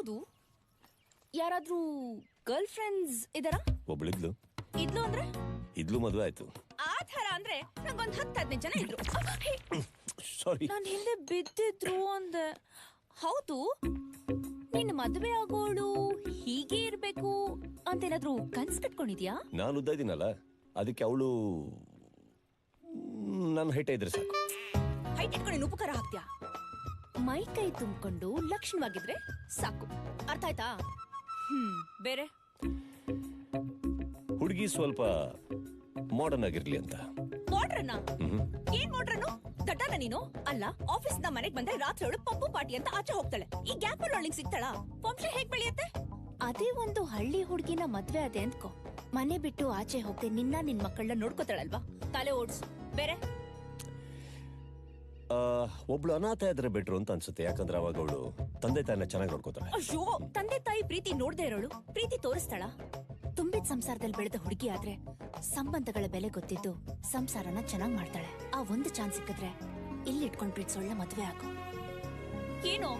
ಹೌದು, ಯಾರಾದ್ರೂ girl friends ಇದಾರಾ? ಒಬ್ಳಿದ್ಲು. ಇದ್ಲು ಅಂದ್ರೆ? ಇದ್ಲು ಮದುವೆ ಆಯ್ತು. ಆ ಥರ ಅಂದ್ರೆ ನಂಗೊಂದ್ 10-15 ಜನ ಇದ್ರು. ಸಾರಿ, ನಾನ್ ಹಿಂದೆ ಬಿದ್ದಿದ್ರು ಅಂದೆ. ಹೌದು, ನಿನ್ನ ಮದುವೆ ಆಗೋಳು ಹೀಗೆ ಇರ್ಬೇಕು ಅಂತೇನಾದ್ರೂ ಕನ್ಸ್ ಕಟ್ಕೊಂಡಿದ್ಯಾ? ನಾನು ಉದ್ದ ಇದೀನಲ್ಲ, ಅದಕ್ಕೆ ಅವಳು ನನ್ನ ಹೈಟ್ ಇದ್ರೆ ಸಾಕು. ಹೈಟ್ ಇಟ್ಕೊಂಡು ಉಪಕಾರ ಹಾಕ್ತ್ಯಾ? ಮೈ ಕೈ ತುಂಬಿಕೊಂಡು ಲಕ್ಷಣವಾಗಿದ್ರೆ ಸಾಕು, ಅರ್ಥ ಆಯ್ತಾ? ಬೇರೆ ಹುಡುಗಿ ಸ್ವಲ್ಪ ಮಾಡರ್ನ್ ಆಗಿರ್ಲಿ ಅಂತ. ಮಾಡ್ರನ್ನ? ಏನ್ ಮಾಡ್ರನ್ನು? ದಡ್ಡನ ನೀನು? ಅಲ್ಲ, ಆಫೀಸ್ ನ ಮನೆಗ್ ಬಂದ್ರೆ ರಾತ್ರಿ ಅವಳು ಪಪ್ಪು ಪಾರ್ಟಿ ಅಂತ ಆಚೆ ಹೋಗ್ತಾಳೆ. ಈ ಗ್ಯಾಪ್ ಅಲ್ಲಿ ಅವಳಿಗೆ ಸಿಗ್ತಾಳ? ವಂಶ ಹೇಗ್ ಬೆಳೆಯುತ್ತೆ? ಅದೇ ಒಂದು ಹಳ್ಳಿ ಹುಡುಗಿನ ಮದ್ವೆ ಅದೇ ಅಂದ್ಕೋ, ಮನೆ ಬಿಟ್ಟು ಆಚೆ ಹೋಗದೆ ನಿನ್ ಮಕ್ಕಳನ್ನ ನೋಡ್ಕೋತಾಳಲ್ವಾ? ತಲೆ ಓಡ್ಸು. ಬೇರೆ ಒಬ್ಳು ಅನಾಥ ಇದ್ರೆ ಬೆಟ್ರು ಅಂತ ಅನ್ಸುತ್ತೆ. ಯಾಕಂದ್ರೆ ಅವಾಗ ಅವಳು ತಂದೆ ತಾಯಿನ ಚೆನ್ನಾಗಿ ನೋಡ್ಕೋತಾಳೆ. ಅಯ್ಯೋ, ತಂದೆ ತಾಯಿ ಪ್ರೀತಿ ನೋಡ್ದೆ ಇರೋಳು ಪ್ರೀತಿ ತೋರಿಸ್ತಾಳ? ತುಂಬಿದ ಸಂಸಾರದಲ್ಲಿ ಬೆಳೆದ ಹುಡುಗಿ ಆದ್ರೆ ಸಂಬಂಧಗಳ ಬೆಲೆ ಗೊತ್ತಿದ್ದು ಸಂಸಾರನ ಚೆನ್ನಾಗ್ ಮಾಡ್ತಾಳೆ. ಆ ಒಂದು ಚಾನ್ಸ್ ಸಿಕ್ಕಿದ್ರೆ ಇಲ್ಲಿ ಇಟ್ಕೊಂಡ್ ಪ್ರೀತಿಸೋಳ್ನ ಮದ್ವೆ ಆಗು. ಏನೋ